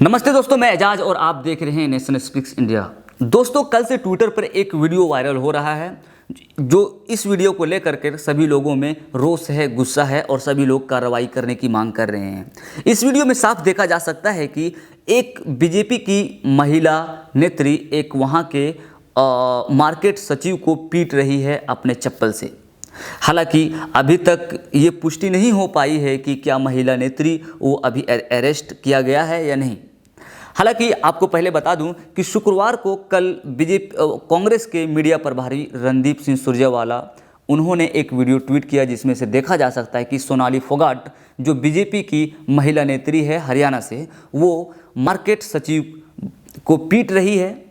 नमस्ते दोस्तों, मैं एजाज और आप देख रहे हैं नेशन स्पीक्स इंडिया। दोस्तों, कल से ट्विटर पर एक वीडियो वायरल हो रहा है जो इस वीडियो को लेकर के सभी लोगों में रोष है, गुस्सा है और सभी लोग कार्रवाई करने की मांग कर रहे हैं। इस वीडियो में साफ देखा जा सकता है कि एक बीजेपी की महिला नेत्री एक वहाँ के मार्केट सचिव को पीट रही है अपने चप्पल से। हालांकि अभी तक ये पुष्टि नहीं हो पाई है कि क्या महिला नेत्री वो अभी अरेस्ट किया गया है या नहीं। हालांकि आपको पहले बता दूं कि शुक्रवार को कल कांग्रेस के मीडिया प्रभारी रणदीप सिंह सुरजेवाला उन्होंने एक वीडियो ट्वीट किया जिसमें से देखा जा सकता है कि सोनाली फोगाट जो बीजेपी की महिला नेत्री है हरियाणा से, वो मार्केट सचिव को पीट रही है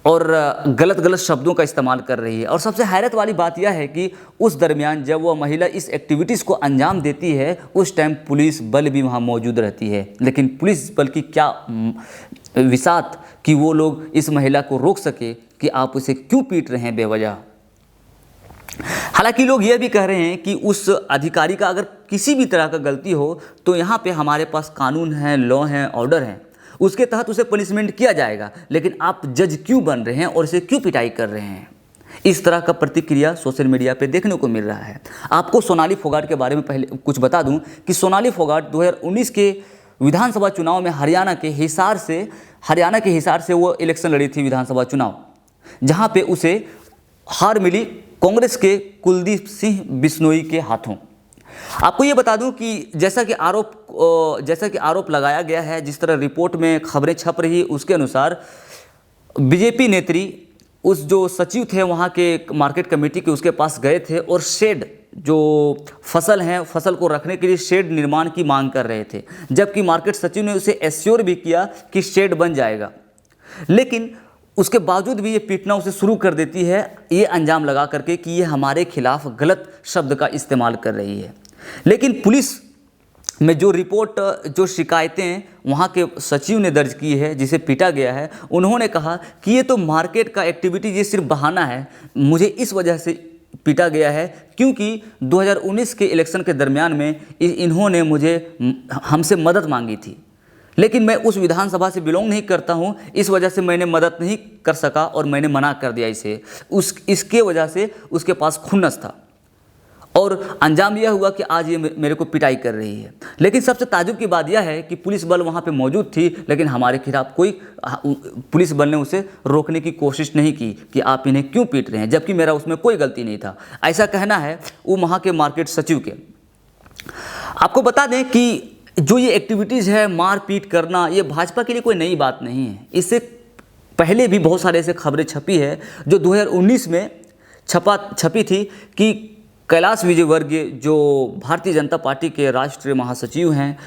और गलत गलत शब्दों का इस्तेमाल कर रही है। और सबसे हैरत वाली बात यह है कि उस दरमियान जब वह महिला इस एक्टिविटीज़ को अंजाम देती है उस टाइम पुलिस बल भी वहाँ मौजूद रहती है। लेकिन पुलिस बल की क्या विसात कि वो लोग इस महिला को रोक सके कि आप उसे क्यों पीट रहे हैं बेवजह। हालांकि लोग यह भी कह रहे हैं कि उस अधिकारी का अगर किसी भी तरह का गलती हो तो यहाँ पे हमारे पास कानून है, लॉ है, ऑर्डर है, उसके तहत उसे पनिशमेंट किया जाएगा। लेकिन आप जज क्यों बन रहे हैं और इसे क्यों पिटाई कर रहे हैं? इस तरह का प्रतिक्रिया सोशल मीडिया पे देखने को मिल रहा है। आपको सोनाली फोगाट के बारे में पहले कुछ बता दूं कि सोनाली फोगाट 2019 के विधानसभा चुनाव में हरियाणा के हिसार से वो इलेक्शन लड़ी थी विधानसभा चुनाव, जहाँ पे उसे हार मिली कांग्रेस के कुलदीप सिंह बिश्नोई के हाथों। आपको ये बता दूं कि जैसा कि आरोप लगाया गया है, जिस तरह रिपोर्ट में खबरें छप रही उसके अनुसार बीजेपी नेत्री उस जो सचिव थे वहाँ के मार्केट कमेटी के उसके पास गए थे और शेड जो फसल को रखने के लिए शेड निर्माण की मांग कर रहे थे, जबकि मार्केट सचिव ने उसे एश्योर भी किया कि शेड बन जाएगा। लेकिन उसके बावजूद भी ये पीटना उसे शुरू कर देती है, ये अंजाम लगा करके कि ये हमारे खिलाफ गलत शब्द का इस्तेमाल कर रही है। लेकिन पुलिस में जो शिकायतें वहाँ के सचिव ने दर्ज की है जिसे पीटा गया है, उन्होंने कहा कि ये तो मार्केट का एक्टिविटी, ये सिर्फ बहाना है, मुझे इस वजह से पीटा गया है क्योंकि 2019 के इलेक्शन के दरमियान में इन्होंने हमसे मदद मांगी थी, लेकिन मैं उस विधानसभा से बिलोंग नहीं करता हूं, इस वजह से मैंने मदद नहीं कर सका और मैंने मना कर दिया इसे। इसके वजह से उसके पास खुन्नस था और अंजाम यह हुआ कि आज ये मेरे को पिटाई कर रही है। लेकिन सबसे ताज्जुब की बात यह है कि पुलिस बल वहाँ पे मौजूद थी, लेकिन हमारे खिलाफ पुलिस बल ने उसे रोकने की कोशिश नहीं की कि आप इन्हें क्यों पीट रहे हैं, जबकि मेरा उसमें कोई गलती नहीं था। ऐसा कहना है वो वहाँ के मार्केट सचिव के। आपको बता दें कि जो ये एक्टिविटीज़ है, मारपीट करना, ये भाजपा के लिए कोई नई बात नहीं है। इससे पहले भी बहुत सारे ऐसे खबरें छपी है जो 2019 में छपी थी कि कैलाश विजयवर्गीय जो भारतीय जनता पार्टी के राष्ट्रीय महासचिव हैं,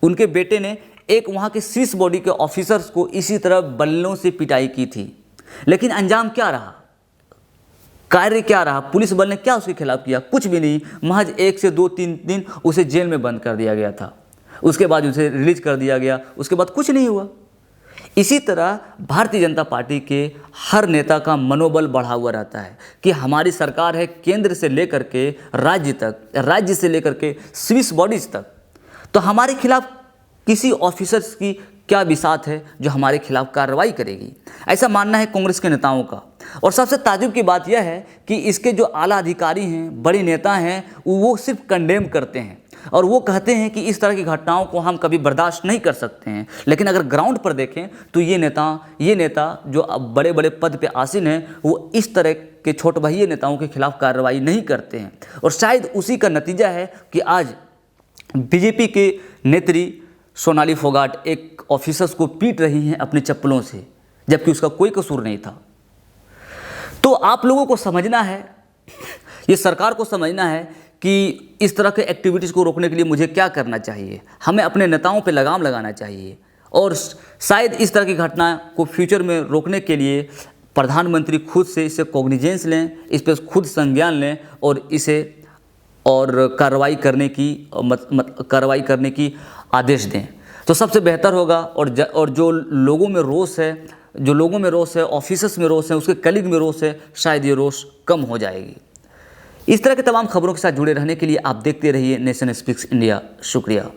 उनके बेटे ने एक वहाँ के शीर्ष बॉडी के ऑफिसर्स को इसी तरह बल्लों से पिटाई की थी। लेकिन अंजाम क्या रहा, कार्य क्या रहा? पुलिस बल ने क्या उसके खिलाफ किया? कुछ भी नहीं। महज 1 से 2-3 दिन उसे जेल में बंद कर दिया गया था, उसके बाद उसे रिलीज कर दिया गया, उसके बाद कुछ नहीं हुआ। इसी तरह भारतीय जनता पार्टी के हर नेता का मनोबल बढ़ा हुआ रहता है कि हमारी सरकार है केंद्र से लेकर के राज्य तक, राज्य से लेकर के स्विस बॉडीज तक, तो हमारे खिलाफ किसी ऑफिसर्स की क्या बिसात है जो हमारे खिलाफ कार्रवाई करेगी? ऐसा मानना है कांग्रेस के नेताओं का। और सबसे ताज्जुब की बात यह है कि इसके जो आला अधिकारी हैं, बड़े नेता हैं, वो सिर्फ कंडेम करते हैं और वो कहते हैं कि इस तरह की घटनाओं को हम कभी बर्दाश्त नहीं कर सकते हैं। लेकिन अगर ग्राउंड पर देखें तो ये नेता जो अब बड़े बड़े पद पे आसीन हैं, वो इस तरह के छोट भैये नेताओं के खिलाफ कार्रवाई नहीं करते हैं। और शायद उसी का नतीजा है कि आज बीजेपी के नेत्री सोनाली फोगाट एक ऑफिसर्स को पीट रही हैं अपने चप्पलों से, जबकि उसका कोई कसूर नहीं था। तो आप लोगों को समझना है, ये सरकार को समझना है कि इस तरह के एक्टिविटीज़ को रोकने के लिए मुझे क्या करना चाहिए। हमें अपने नेताओं पे लगाम लगाना चाहिए और शायद इस तरह की घटना को फ्यूचर में रोकने के लिए प्रधानमंत्री खुद से इसे कॉग्निजेंस लें, इस पर खुद संज्ञान लें और कार्रवाई करने की आदेश दें तो सबसे बेहतर होगा। और जो लोगों में रोष है, ऑफिसर्स में रोष है, उसके कलीग में रोष है, शायद ये रोष कम हो जाएगी। इस तरह के तमाम खबरों के साथ जुड़े रहने के लिए आप देखते रहिए नेशन स्पीक्स इंडिया। शुक्रिया।